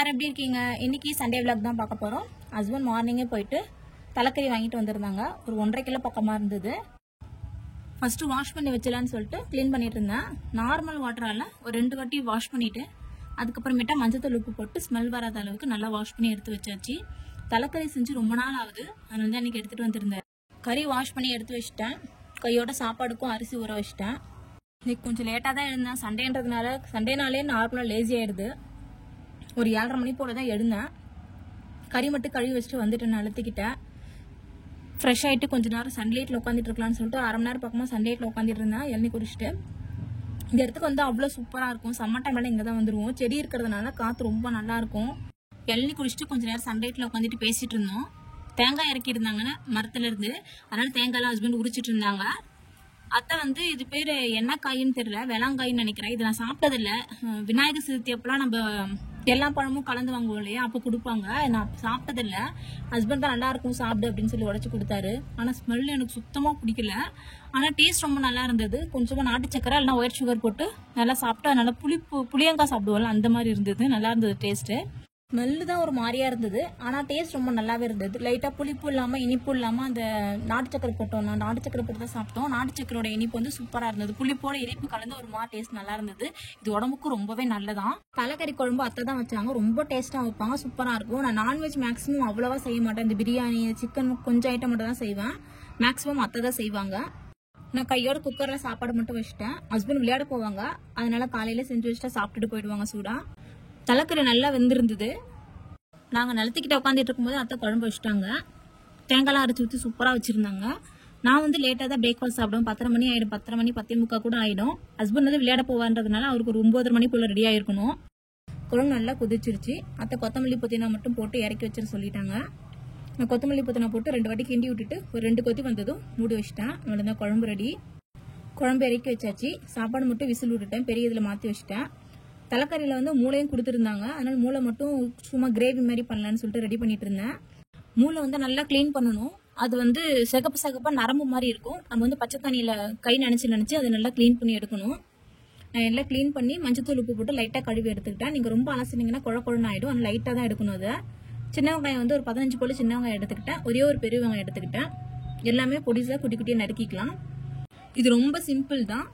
எல்லாரும் எப்படி இருக்கீங்க? இன்னைக்கு சண்டே vlog தான் பார்க்க போறோம். ஹஸ்பண்ட் மார்னிங்கே போயிட்டு தலைக்கறி வாங்கிட்டு வந்திருந்தாங்க. ஒரு 1.5 கிலோ பக்கமா இருந்தது. ஃபர்ஸ்ட் வாஷ் பண்ணி வச்சலாம்னு சொல்லிட்டு க்ளீன் பண்ணிட்டு இருந்தேன். நார்மல் வாட்டரால ஒரு 2 வாட்டி வாஷ் பண்ணிட்டு அதுக்கப்புறமேட்டா மஞ்சத்தூள் உப்பு போட்டு ஸ்மெல் வராத அளவுக்கு நல்லா வாஷ் பண்ணி எடுத்து வச்சாச்சு. தலைக்கறி செஞ்சு ரொம்ப நாள் ஆகுது, அதனால தான் இன்னைக்கு எடுத்துட்டு வந்திருந்தேன். கறி வாஷ் பண்ணி எடுத்து வச்சிட்டேன். கையோட சாப்பாடுக்கும் அரிசி ஊற வச்சிட்டேன். இன்னைக்கு கொஞ்சம் லேட்டாக தான் எழுந்தேன். சண்டேனாலே நார்மலாக லேசி ஆயிடுது. ஒரு 7:30 மணி போல தான் எழுந்தேன். கறி மட்டும் கழுவி வச்சுட்டு வந்துட்டு நிலத்துக்கிட்டேன். ஃப்ரெஷ் ஆகிட்டு கொஞ்ச நேரம் சன்லைட்டில் உட்காந்துட்டு இருக்கலாம்னு சொல்லிட்டு 1/2 மணி நேரம் பக்கமாக சன்லைட்டில் உட்காந்துட்டு இருந்தேன். இளநீ குடிச்சிட்டு இந்த இடத்துக்கு வந்து அவ்வளோ சூப்பராக இருக்கும். சம்மர் டைம்ல இங்கே தான் வந்துடுவோம். செடி இருக்கிறதுனால காற்று ரொம்ப நல்லா இருக்கும். இளநீ குடிச்சிட்டு கொஞ்ச நேரம் சன்லைட்டில் உட்காந்துட்டு பேசிட்டு இருந்தோம். தேங்காய் இறக்கி இருந்தாங்கன்னு மரத்துல இருந்து, அதனால தேங்காய்லாம் ஹஸ்பண்ட் உரிச்சிட்டு இருந்தாங்க. அத்தை வந்து இது பேர் என்ன காயின்னு தெரியல, வெளாங்காயின்னு நினைக்கிறேன். இது நான் சாப்பிட்டதில்ல. விநாயகர் சதுர்த்தி அப்பெல்லாம் நம்ம எல்லா பழமும் கலந்து வாங்குவோம் இல்லையா, அப்போ கொடுப்பாங்க. நான் சாப்பிட்டதில்ல. ஹஸ்பண்ட் தான் நல்லா இருக்கும் சாப்பிடு அப்படின்னு சொல்லி உடச்சி கொடுத்தாரு. ஆனால் ஸ்மெல் எனக்கு சுத்தமாக பிடிக்கல. ஆனால் டேஸ்ட் ரொம்ப நல்லா இருந்தது. கொஞ்சமாக நாட்டு சக்கரை இல்லைனா ஒயிட் சுகர் போட்டு நல்லா சாப்பிட்டா நல்லா புளியங்காய் சாப்பிடுவோம்ல, அந்த மாதிரி இருந்தது. நல்லா இருந்தது டேஸ்ட்டு. ஸ்மெல்லு தான் ஒரு மாதிரியா இருந்தது, ஆனால் டேஸ்ட் ரொம்ப நல்லாவே இருந்தது. லைட்டாக புளிப்பு இல்லாமல் இனிப்பு இல்லாமல் அந்த நாட்டு சக்கரை போட்டோம். நான் நாட்டு சக்கரை போட்டு தான் சாப்பிட்டோம். நாட்டு சக்கரோட இனிப்பு வந்து சூப்பராக இருந்தது. புளிப்போட இனிப்பு கலந்து ஒரு மாதிரி டேஸ்ட் நல்லா இருந்தது. இது உடம்புக்கு ரொம்பவே நல்லதான். தலைக்கறி குழம்பு அத்தை தான் வச்சாங்க. ரொம்ப டேஸ்ட்டாக வைப்பாங்க, சூப்பராக இருக்கும். நான் நான்வெஜ் மேக்ஸிமம் அவ்வளோவா செய்ய மாட்டேன். இந்த பிரியாணி சிக்கன் கொஞ்சம் ஐட்டம் மட்டும் தான் செய்வேன். மேக்ஸிமம் அத்தை தான் செய்வாங்க. நான் கையோட குக்கரில் சாப்பாடு மட்டும் வச்சுட்டேன். ஹஸ்பண்ட் விளையாட போவாங்க, அதனால காலையில் செஞ்சு வச்சுட்டா சாப்பிட்டுட்டு போயிடுவாங்க சூடாக. தலைக்கறி நல்லா வெந்திருந்தது. நாங்கள் நிலத்துக்கிட்ட உட்காந்துட்டு இருக்கும்போது அத்தை குழம்பு வச்சுட்டாங்க. தேங்காய்லாம் அரைச்சி ஊற்றி சூப்பராக வச்சுருந்தாங்க. நான் வந்து லேட்டாக தான் பிரேக்ஃபாஸ்ட் சாப்பிடுவேன். 10:30 மணி ஆகிடும். 10:30 மணி 10:45 கூட ஆகிடும். ஹஸ்பண்ட் வந்து விளையாட போவான்றதுனால அவருக்கு ஒரு 9:30 மணிக்குள்ளே ரெடி ஆகிருக்கணும். குழம்பு நல்லா கொதிச்சிருச்சு. அத்தை கொத்தமல்லி புதினா மட்டும் போட்டு இறக்கி வச்சுட்டு சொல்லிட்டாங்க. நான் கொத்தமல்லி புதினா போட்டு 2 வாட்டி கிண்டி விட்டுட்டு ஒரு 2 கொதி வந்ததும் மூடி வச்சுட்டேன். அவ்வளோதான், குழம்பு ரெடி. குழம்பு இறக்கி வச்சாச்சு. சாப்பாடு மட்டும் விசில் விட்டுட்டேன். பெரிய இதில் மாற்றி வச்சுட்டேன். தலைக்கறியில் வந்து மூளையும் கொடுத்துருந்தாங்க, அதனால மூளை மட்டும் சும்மா கிரேவி மாதிரி பண்ணலான்னு சொல்லிட்டு ரெடி பண்ணிட்டு இருந்தேன். மூளை வந்து நல்லா க்ளீன் பண்ணணும். அது வந்து சிகப்பாக நரம்பு மாதிரி இருக்கும். நம்ம வந்து பச்சை தண்ணியில் கை நினச்சி அதை நல்லா க்ளீன் பண்ணி எடுக்கணும். நான் எல்லாம் க்ளீன் பண்ணி மஞ்சத்தூள் உப்பு போட்டு லைட்டாக கழுவி எடுத்துக்கிட்டேன். நீங்கள் ரொம்ப அலசினீங்கன்னா குழன்னு ஆகிடும். அது லைட்டாக தான் எடுக்கணும். அதை சின்ன வெங்காயம் வந்து ஒரு 15 போல சின்ன வெங்காயம் எடுத்துக்கிட்டேன். ஒரே ஒரு பெரிய வெங்காயம் எடுத்துக்கிட்டேன். எல்லாமே பொடிசாக குட்டி குட்டியாக நறுக்கிக்கலாம். இது ரொம்ப சிம்பிள் தான்.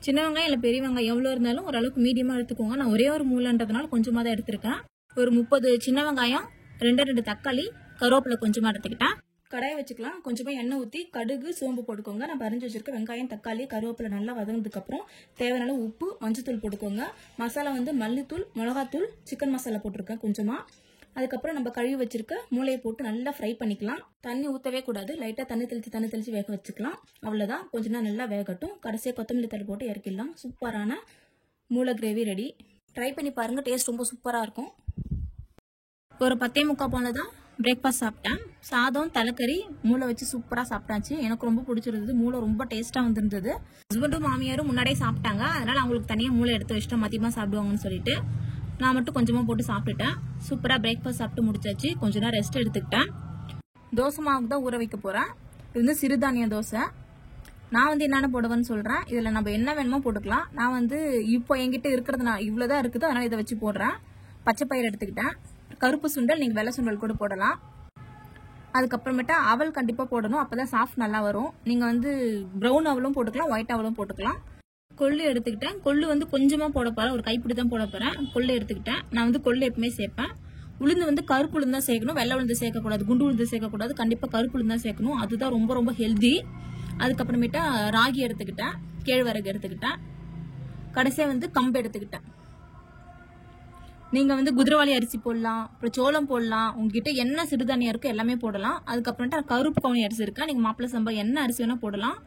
சின்ன வெங்காயம் இல்லை பெரிய வெங்காயம் எவ்வளோ இருந்தாலும் ஓரளவுக்கு மீடியமாக எடுத்துக்கோங்க. நான் ஒரே ஒரு மூலன்றதுனால கொஞ்சமாக தான் எடுத்துருக்கேன். ஒரு 30 சின்ன வெங்காயம், 2 தக்காளி, கருவேப்பிலை கொஞ்சமாக எடுத்துக்கிட்டேன். கடாயை வச்சுக்கலாம். கொஞ்சமாக எண்ணெய் ஊற்றி கடுகு சோம்பு போட்டுக்கோங்க. நான் பறிஞ்சு வச்சிருக்க வெங்காயம் தக்காளி கருவேப்பிலை நல்லா வதங்கினதுக்கப்புறம் தேவையான உப்பு மஞ்சத்தூள் போட்டுக்கோங்க. மசாலா வந்து மல்லித்தூள் மிளகாத்தூள் சிக்கன் மசாலா போட்டிருக்கேன் கொஞ்சமாக. அதுக்கப்புறம் நம்ம கழுவி வச்சிருக்க மூளையை போட்டு நல்லா ஃப்ரை பண்ணிக்கலாம். தண்ணி ஊற்றவே கூடாது. லைட்டாக தண்ணி தெளித்து வேக வச்சுக்கலாம். அவ்வளோதான். கொஞ்ச நேரம் நல்லா வேகட்டும். கடைசியாக கொத்தமல்லி தழை போட்டு இறக்கிடலாம். சூப்பரான மூளை கிரேவி ரெடி. ட்ரை பண்ணி பாருங்கள். டேஸ்ட் ரொம்ப சூப்பராக இருக்கும். ஒரு 10:45 போல தான் பிரேக்ஃபாஸ்ட் சாப்பிட்டேன். சாதம் தலைக்கறி மூளை வச்சு சூப்பராக சாப்பிட்டாச்சு. எனக்கு ரொம்ப பிடிச்சிருந்தது. மூளை ரொம்ப டேஸ்ட்டாக வந்துருந்தது. ஹஸ்பண்டும் மாமியாரும் முன்னாடியே சாப்பிட்டாங்க, அதனால் அவங்களுக்கு தனியாக மூளை எடுத்து வச்சுட்டேன். மதியமாக சாப்பிடுவாங்கன்னு சொல்லிட்டு நான் மட்டும் கொஞ்சமாக போட்டு சாப்பிட்டுட்டேன். சூப்பராக பிரேக்ஃபாஸ்ட் சாப்பிட்டு முடிச்சாச்சு. கொஞ்ச நேரம் ரெஸ்ட் எடுத்துக்கிட்டேன். தோசை மாவுக்கு தான் ஊற வைக்க போகிறேன். இது வந்து சிறுதானிய தோசை. நான் வந்து என்னென்ன போடுவேன்னு சொல்கிறேன். இதில் நம்ம என்ன வேணுமோ போட்டுக்கலாம். நான் வந்து இப்போ என்கிட்ட இருக்கிறதுனால இவ்வளோதான் இருக்குது, அதனால் இதை வச்சு போடுறேன். பச்சை பயிர் எடுத்துக்கிட்டேன். கருப்பு சுண்டல், நீங்கள் வெள்ளை சுண்டல் கூட போடலாம். அதுக்கப்புறமேட்டா அவல் கண்டிப்பாக போடணும், அப்போ தான் சாஃப்ட் நல்லா வரும். நீங்கள் வந்து ப்ரௌன் அவலும் போட்டுக்கலாம், ஒயிட் அவலும் போட்டுக்கலாம். கொள்ளு எடுத்துக்கிட்டேன். கொள்ளு வந்து கொஞ்சமாக போட போகிறேன், ஒரு கைப்பிடி தான் போட போகிறேன். கொள்ளு எடுத்துக்கிட்டேன். நான் வந்து கொள்ளு எப்பவுமே சேர்ப்பேன். உளுந்து வந்து கருப்பு உளுந்து தான் சேர்க்கணும், வெள்ளை உளுந்து சேர்க்கக்கூடாது, குண்டு உளுந்து சேர்க்கக்கூடாது. கண்டிப்பாக கருப்பு உளுந்து தான் சேர்க்கணும், அதுதான் ரொம்ப ரொம்ப ஹெல்தி. அதுக்கப்புறமேட்டா ராகி எடுத்துக்கிட்டேன், கேழ்வரகு எடுத்துக்கிட்டேன். கடைசியாக வந்து கம்பு எடுத்துக்கிட்டேன். நீங்கள் வந்து குதிரவாளி அரிசி போடலாம், அப்புறம் சோளம் போடலாம். உங்ககிட்ட என்ன சிறுதானியம் இருக்கோ எல்லாமே போடலாம். அதுக்கப்புறமேட்டா கருப்பு கவுனி அரிசி இருக்கா, நீங்கள் மாப்பிள்ளை சம்பா என்ன அரிசி வேணால் போடலாம்.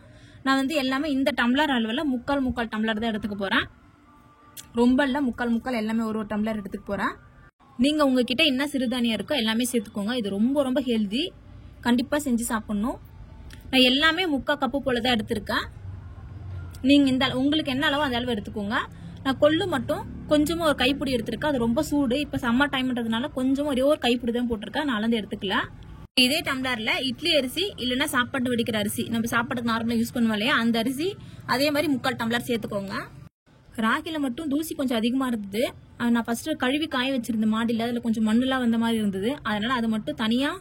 நான் வந்து எல்லாமே இந்த டம்ளர் அளவில் முக்கால் டம்ளர் தான் எடுத்துக்க போகிறேன். ரொம்ப இல்லை, முக்கால் எல்லாமே ஒரு டம்ளர் எடுத்துக்க போகிறேன். நீங்கள் உங்ககிட்ட என்ன சிறுதானியம் இருக்கோ எல்லாமே சேர்த்துக்கோங்க. இது ரொம்ப ரொம்ப ஹெல்தி, கண்டிப்பாக செஞ்சு சாப்பிட்ணும். நான் எல்லாமே 3/4 கப்பு போல தான் எடுத்திருக்கேன். நீங்கள் உங்களுக்கு என்ன அளவோ அந்த அளவு எடுத்துக்கோங்க. நான் கொள்ளு மட்டும் கொஞ்சமாக ஒரு கைப்பிடி எடுத்திருக்கேன். அது ரொம்ப சூடு, இப்போ சம்மர் டைம்ன்றதுனால கொஞ்சம் ஒரே ஒரு கைப்பிடி தான் போட்டிருக்கேன். நான் அளந்து எடுத்துக்கல. இதே டம்ளர்ல இட்லி அரிசி இல்லைன்னா சாப்பாடு வடிக்கிற அரிசி, நம்ம சாப்பாடுக்கு நார்மலாக யூஸ் பண்ணுவோம் இல்லையா, அந்த அரிசி அதே மாதிரி 3/4 டம்ளர் சேர்த்துக்கோங்க. ராகில மட்டும் தூசி கொஞ்சம் அதிகமா இருந்தது. நான் ஃபர்ஸ்ட் கழுவி காய வச்சிருந்தேன் மாடியில். அதில் கொஞ்சம் மண்ணெல்லாம் வந்த மாதிரி இருந்தது. அதனால அதை மட்டும் தனியா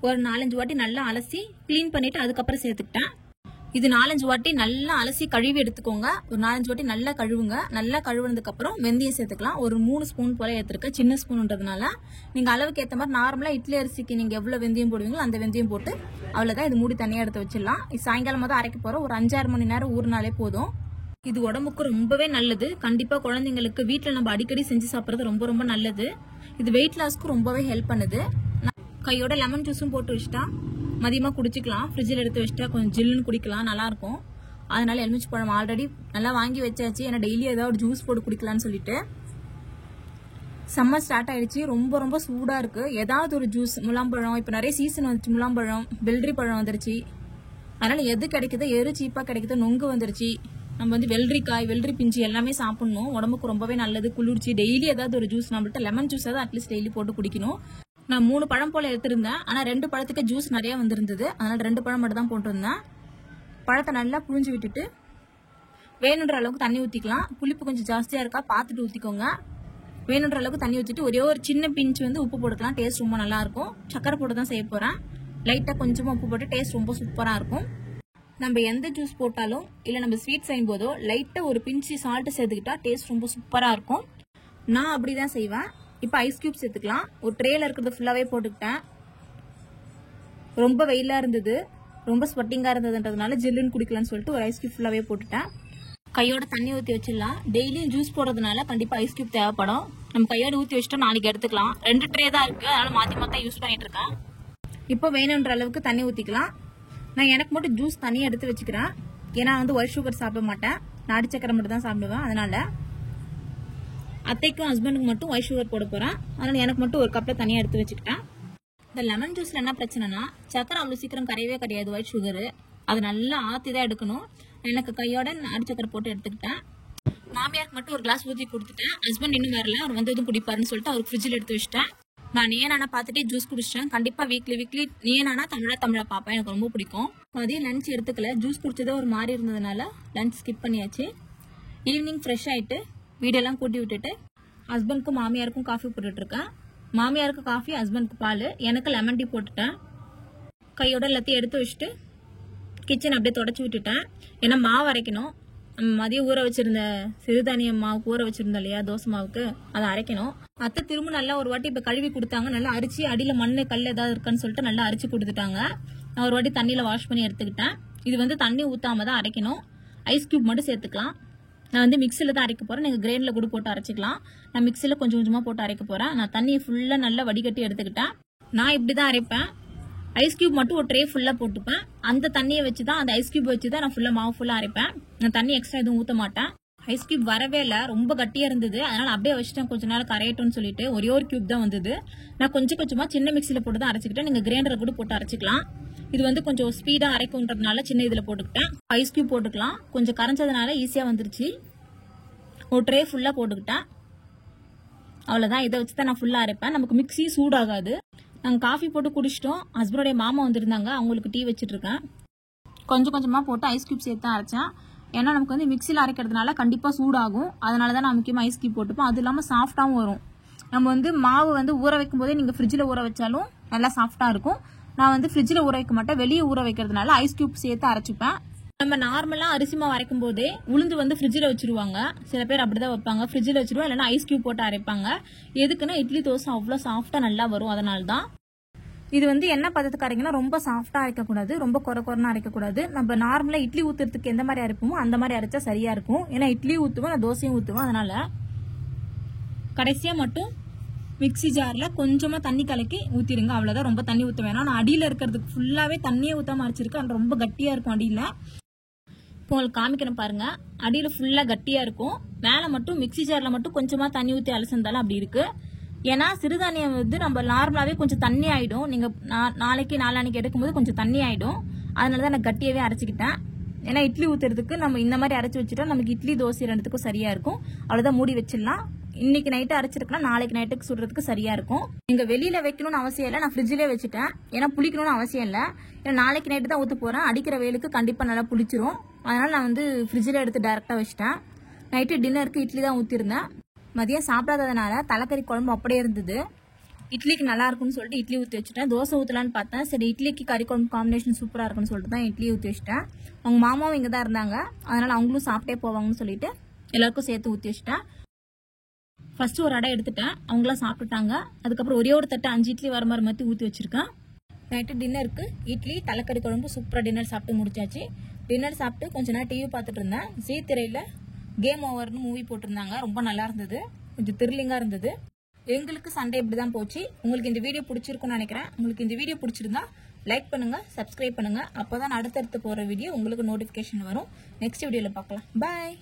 ஒரு 4-5 வாட்டி நல்லா அலசி கிளீன் பண்ணிட்டு அதுக்கப்புறம் சேர்த்துக்கிட்டேன். இது 4-5 வாட்டி நல்லா அலசி கழுவி எடுத்துக்கோங்க. ஒரு 4-5 வாட்டி நல்லா கழுவுங்க. நல்லா கழுவுனதுக்கு அப்புறம் வெந்தயம் சேர்த்துக்கலாம். ஒரு 3 ஸ்பூன் போல எடுத்துருக்கேன். சின்ன ஸ்பூன்ன்றதுனால நீங்க அளவுக்கு ஏற்ற மாதிரி நார்மலா இட்லி அரிசிக்கு நீங்க எவ்வளவு வெந்தயம் போடுவீங்களோ அந்த வெந்தயம் போட்டு அவ்வளவுதான். இது மூடி தனியா எடுத்து வச்சிடலாம். இது சாயங்காலம் தான் அரைக்க போறோம். ஒரு 5-6 மணி நேரம் ஊறினாலே போதும். இது உடம்புக்கு ரொம்பவே நல்லது. கண்டிப்பா குழந்தைங்களுக்கு வீட்டுல நம்ம அடிக்கடி செஞ்சு சாப்பிடுறது ரொம்ப ரொம்ப நல்லது. இது வெயிட் லாஸ்க்கு ரொம்பவே ஹெல்ப் பண்ணுது. கையோட லெமன் ஜூஸும் போட்டு வச்சுட்டா மதியமா குடிச்சிக்கலாம். ஃப்ரிட்ஜில் எடுத்து வச்சுட்டா கொஞ்சம் ஜில்லுன்னு குடிக்கலாம், நல்லா இருக்கும். அதனால எலுமிச்சை பழம் ஆல்ரெடி நல்லா வாங்கி வச்சாச்சு. ஏன்னா டெய்லி ஏதாவது ஜூஸ் போட்டு குடிக்கலாம்னு சொல்லிட்டு. சம்மர் ஸ்டார்ட் ஆயிடுச்சு. ரொம்ப ரொம்ப சூடா இருக்கு. ஏதாவது ஒரு ஜூஸ், முலாம்பழம், இப்போ நிறைய சீசன் வந்துச்சு. முலாம்பழம், வெள்ளரி பழம் வந்துருச்சு. அதனால எது கிடைக்குதோ, எது சீப்பா கிடைக்குதோ, நொங்கு வந்துருச்சு. நம்ம வந்து வெள்ளரிக்காய், வெள்ளரி பிஞ்சு எல்லாமே சாப்பிடணும். உடம்புக்கு ரொம்பவே நல்லது, குளிர்ச்சி. டெய்லி ஏதாவது ஒரு ஜூஸ், நம்மள்ட்ட லெமன் ஜூஸ் ஏதாவது அட்லீஸ்ட் டெய்லி போட்டு குடிக்கணும். நான் 3 பழம் போல எடுத்திருந்தேன். ஆனா 2 பழத்துக்கு ஜூஸ் நிறைய வந்திருந்தது. அதனால 2 பழம் மட்டும் தான் போட்டிருந்தேன். பழத்தை நல்லா புழிஞ்சு விட்டுட்டு வேணுன்ற அளவுக்கு தண்ணி ஊற்றிக்கலாம். புளிப்பு கொஞ்சம் ஜாஸ்தியா இருக்கா பார்த்துட்டு ஊற்றிக்கோங்க. வேணுன்ற அளவுக்கு தண்ணி ஊற்றிட்டு ஒரே ஒரு சின்ன பிஞ்சு வந்து உப்பு போட்டுக்கலாம். டேஸ்ட் ரொம்ப நல்லா இருக்கும். சக்கரை போட்டு தான் செய்ய போறேன். லைட்டா கொஞ்சமா உப்பு போட்டு டேஸ்ட் ரொம்ப சூப்பரா இருக்கும். நம்ம எந்த ஜூஸ் போட்டாலும் இல்ல நம்ம ஸ்வீட் செய்யும் போதோ லைட்டா ஒரு பிஞ்சு சால்ட் சேர்த்துக்கிட்டா டேஸ்ட் ரொம்ப சூப்பரா இருக்கும். நான் அப்படிதான் செய்வேன். இப்போ ஐஸ் கியூப் சேர்த்துக்கலாம். ஒரு ட்ரேல இருக்கிறது ஃபுல்லாவே போட்டுக்கிட்டேன். ரொம்ப வெயிலா இருந்தது, ரொம்ப ஸ்வெட்டிங்கா இருந்ததுன்றதுனால ஜில்லுன்னு குடிக்கலாம்னு சொல்லிட்டு ஒரு ஐஸ் கியூப் ஃபுல்லாவே போட்டுட்டேன். கையோட தண்ணி ஊற்றி வச்சிடலாம். டெய்லியும் ஜூஸ் போடுறதுனால கண்டிப்பா ஐஸ் கியூப் தேவைப்படும். நம்ம கையோட ஊற்றி வச்சுட்டா நாளைக்கு எடுத்துக்கலாம். 2 ட்ரே தான் இருக்கு, அதனால மாத்தி மாத்தி யூஸ் பண்ணிட்டு இருக்கேன். இப்போ வேணுன்ற அளவுக்கு தண்ணி ஊற்றிக்கலாம். நான் எனக்கு மட்டும் ஜூஸ் தனியாக எடுத்து வச்சுக்கிறேன். ஏன்னா வந்து ஒயிட் சுகர் சாப்பிட மாட்டேன், நாட்டு சக்கரை மட்டும் தான் சாப்பிடுவேன். அதனால அத்தைக்கும் ஹஸ்பண்டுக்கு மட்டும் ஒயிட் சுகர் போட போறேன். அதனால எனக்கு மட்டும் ஒரு கப்ல தனியாக எடுத்து வச்சுக்கிட்டேன். இந்த லெமன் ஜூஸ்ல என்ன பிரச்சனைனா சக்கரை அவ்வளவு சீக்கிரம் கரையவே கிடையாது, ஒயிட் சுகர். அது நல்லா ஆத்தி தான் எடுக்கணும். எனக்கு கையோட நாட்டு சக்கரை போட்டு எடுத்துக்கிட்டேன். மாமியாருக்கு மட்டும் ஒரு கிளாஸ் ஊற்றி கொடுத்துட்டேன். ஹஸ்பண்ட் இன்னும் வரல, அவர் வந்து எதுவும் குடிப்பாருன்னு சொல்லிட்டு அவர் ஃப்ரிட்ஜில் எடுத்து வச்சுட்டேன். நான் நீனானா பார்த்துட்டே ஜூஸ் குடிச்சிட்டேன். கண்டிப்பா வீக்லி நீனானா தமிழா பார்ப்பேன். எனக்கு ரொம்ப பிடிக்கும். மதியம் லஞ்ச் எடுத்துக்கல, ஜூஸ் குடிச்சதே ஒரு மாதிரி இருந்ததுனால லஞ்ச் ஸ்கிப் பண்ணியாச்சு. ஈவினிங் ஃப்ரெஷ் ஆயிட்டு வீடெல்லாம் கூட்டி விட்டுட்டு ஹஸ்பண்ட்க்கும் மாமியாருக்கும் காஃபி போட்டுட்டு இருக்கேன். மாமியாருக்கு காஃபி, ஹஸ்பண்ட்க்கு பால், எனக்கு லெமன் டீ போட்டுட்டேன். கையோட எல்லாத்தையும் எடுத்து வச்சுட்டு கிச்சன் அப்படியே தொடச்சி விட்டுட்டேன். ஏன்னா மாவு அரைக்கணும். மதியம் ஊற வச்சிருந்த சிறுதானிய மாவுக்கு ஊற வச்சிருந்தோம் இல்லையா, தோசை மாவுக்கு, அதை அரைக்கணும். அத்தை திரும்ப நல்லா ஒரு வாட்டி இப்ப கழுவி கொடுத்தாங்க. நல்லா அரிச்சு அடியில மண்ணு கல் ஏதாவது இருக்கான்னு சொல்லிட்டு நல்லா அரிச்சு கொடுத்துட்டாங்க. நான் ஒரு வாட்டி தண்ணியில வாஷ் பண்ணி எடுத்துக்கிட்டேன். இது வந்து தண்ணி ஊத்தாம தான் அரைக்கணும். ஐஸ் கியூப் மட்டும் சேர்த்துக்கலாம். நான் வந்து மிக்சில தான் அரைக்க போறேன். நீங்க கிரைண்டர்ல கூட போட்டு அரைச்சிக்கலாம். நான் மிக்சில கொஞ்சம் கொஞ்சமா போட்டு அரைக்க போறேன். நான் தண்ணியை ஃபுல்லா நல்லா வடிகட்டி எடுத்துக்கிட்டேன். நான் இப்படிதான் அரைப்பேன். ஐஸ் கியூப் மட்டும் ஒரு ட்ரே ஃபுல்லா போட்டுப்பேன். அந்த தண்ணியை வச்சுதான், அந்த ஐஸ் கியூப் வச்சுதான் நான் ஃபுல்லா மாவு ஃபுல்லா அரைப்பேன். நான் தண்ணி எக்ஸ்ட்ரா எதுவும் ஊத்த மாட்டேன். ஐஸ் கியூப் வரவே இல்லை, ரொம்ப கட்டியா இருந்தது. அதனால அப்படியே வச்சுட்டேன், கொஞ்ச நாள் கரையட்டும்னு சொல்லிட்டு. ஒரே ஒரு கியூப் தான் வந்தது. நான் கொஞ்சம் கொஞ்சமா சின்ன மிக்சில போட்டு தான் அரைச்சிக்கிட்டேன். நீங்க கிரைண்டரை கூட போட்டு அரைச்சிக்கலாம். இது வந்து கொஞ்சம் ஸ்பீடா அரைக்கும்ன்றதுனால சின்ன இதுல போட்டுக்கிட்டேன். ஐஸ் கியூப் போட்டுக்கலாம். கொஞ்சம் கரைஞ்சதுனால ஈஸியா வந்துருச்சு. ஒரு ட்ரே ஃபுல்லா போட்டுக்கிட்டேன். அவ்வளவுதான். இதை வச்சுதான் நான் ஃபுல்லா அரைப்பேன். நமக்கு மிக்சி சூடாகாது. நாங்கள் காஃபி போட்டு குடிச்சிட்டோம். ஹஸ்பண்டோடைய மாமா வந்திருந்தாங்க, அவங்களுக்கு டீ வச்சுட்டு இருக்கேன். கொஞ்சம் கொஞ்சமா போட்டு ஐஸ் கியூப் சேர்த்து தான் அரைச்சேன். ஏன்னா நமக்கு வந்து மிக்சியில் அரைக்கிறதுனால கண்டிப்பா சூடாகும். அதனாலதான் நான் முக்கியமா ஐஸ் கியூப் போட்டுப்போம். அது இல்லாமல் சாஃப்டாகவும் வரும். நம்ம வந்து மாவு வந்து ஊற வைக்கும் போதே நீங்க ஃப்ரிட்ஜில் ஊற வச்சாலும் நல்லா சாஃப்டா இருக்கும். நான் வந்து ஃப்ரிட்ஜில் ஊற வைக்க மாட்டேன், வெளியே ஊற வைக்கிறதுனால ஐஸ் கியூப் சேர்த்து அரைச்சிப்பேன். நம்ம நார்மலா அரிசி மாவு அரைக்கும் போதே உளுந்து வந்து ஃப்ரிட்ஜில் வச்சிருவாங்க. சில பேர் அப்படிதான் வைப்பாங்க, ஃப்ரிட்ஜில் வச்சிருவாங்க. இல்லைன்னா ஐஸ் கியூப் போட்டு அரைப்பாங்க. எதுக்குன்னா இட்லி தோசை அவ்வளோ சாஃப்டா நல்லா வரும். அதனால தான் இது வந்து என்ன பதத்துக்கு அரைக்கணும், ரொம்ப சாஃப்டா அரைக்கக்கூடாது, ரொம்ப குறைன்னு அரைக்கக்கூடாது. நம்ம நார்மலா இட்லி ஊத்துறதுக்கு எந்த மாதிரி அரைப்போமோ அந்த மாதிரி அரைச்சா சரியா இருக்கும். ஏன்னா இட்லி ஊத்துவோம், நான் தோசையும் ஊத்துவேன். அதனால கடைசியா மட்டும் மிக்சி ஜார்ல கொஞ்சமா தண்ணி கலக்கி ஊத்திருங்க. அவ்வளவுதான், ரொம்ப தண்ணி ஊத்த வேணாம். நான் அடியில இருக்கிறதுக்கு ஃபுல்லாவே தண்ணியே ஊத்தாம அரைச்சிருக்கேன். ரொம்ப கட்டியா இருக்கும் அடியில. இப்போ உங்களுக்கு காமிக்கணும் பாருங்க. அடியில ஃபுல்லா கட்டியா இருக்கும். மேல மட்டும் மிக்சி ஜார்ல மட்டும் கொஞ்சமா தண்ணி ஊத்தி அலசிருந்தாலும் அப்படி இருக்கு. ஏன்னா சிறுதானியம் வந்து நம்ம நார்மலாவே கொஞ்சம் தண்ணி ஆயிடும். நீங்க நாளைக்கு நாளானிக்கு எடுக்கும்போது கொஞ்சம் தண்ணி ஆயிடும். அதனாலதான் நான் கட்டியாவே அரைச்சிக்கிட்டேன். ஏன்னா இட்லி ஊத்துறதுக்கு நம்ம இந்த மாதிரி அரைச்சு வச்சுட்டா நமக்கு இட்லி தோசை ரெண்டுத்துக்கும் சரியா இருக்கும். அவ்வளவுதான், மூடி வச்சிடலாம். இன்னைக்கு நைட்டு அரைச்சிருக்கலாம், நாளைக்கு நைட்டுக்கு சுடுறதுக்கு சரியா இருக்கும். நீங்க வெளியில வைக்கணும்னு அவசியம் இல்லை, நான் ஃப்ரிட்ஜிலே வச்சுட்டேன். ஏன்னா புளிக்கணும்னு அவசியம் இல்லை. ஏன்னா நாளைக்கு நைட்டு தான் ஊத்த போறேன். அடிக்கிற வெயிலுக்கு கண்டிப்பா நல்லா புளிச்சிரும். அதனால நான் வந்து ஃப்ரிட்ஜில் எடுத்து டைரக்டா வச்சுட்டேன். நைட்டு டின்னருக்கு இட்லி தான் ஊற்றிருந்தேன். மதியம் சாப்பிடாததுனால தலைக்கறி குழம்பு அப்படியே இருந்தது. இட்லிக்கு நல்லா இருக்கும்னு சொல்லிட்டு இட்லி ஊற்றி வச்சுட்டேன். தோசை ஊற்றலான்னு பார்த்தேன். சரி இட்லிக்கு கறி குழம்பு காம்பினேஷன் சூப்பராக இருக்குன்னு சொல்லிட்டு தான் இட்லி ஊற்றி வச்சுட்டேன். அவங்க மாமாவும் இங்கே தான் இருந்தாங்க. அதனால் அவங்களும் சாப்பிட்டே போவாங்கன்னு சொல்லிட்டு எல்லாருக்கும் சேர்த்து ஊற்றி வச்சுட்டேன். ஃபர்ஸ்ட் ஒரு அடை எடுத்துட்டேன். அவங்களாம் சாப்பிட்டுட்டாங்க. அதுக்கப்புறம் ஒரே ஒரு தட்டை 5 இட்லி வர மாதிரி மாற்றி ஊற்றி வச்சிருக்கேன். நைட்டு டின்னருக்கு இட்லி தலைக்கறி குழம்பு சூப்பராக டின்னர் சாப்பிட்டு முடிச்சாச்சு. டின்னர் சாப்பிட்டு கொஞ்ச நேரம் டிவி பார்த்துட்டு இருந்தேன். ஜீ திரையில் கேம் ஓவர்னு மூவி போட்டிருந்தாங்க. ரொம்ப நல்லா இருந்தது, கொஞ்சம் த்ரில்லிங்காக இருந்தது. எங்களுக்கு சண்டே இப்படி தான் போச்சு. உங்களுக்கு இந்த வீடியோ பிடிச்சிருக்குன்னு நினைக்கிறேன். உங்களுக்கு இந்த வீடியோ பிடிச்சிருந்தா லைக் பண்ணுங்க, சப்ஸ்கிரைப் பண்ணுங்க. அப்போ தான் அடுத்தடுத்து போகிற வீடியோ உங்களுக்கு நோட்டிஃபிகேஷன் வரும். நெக்ஸ்ட் வீடியோவில் பார்க்கலாம். பாய்.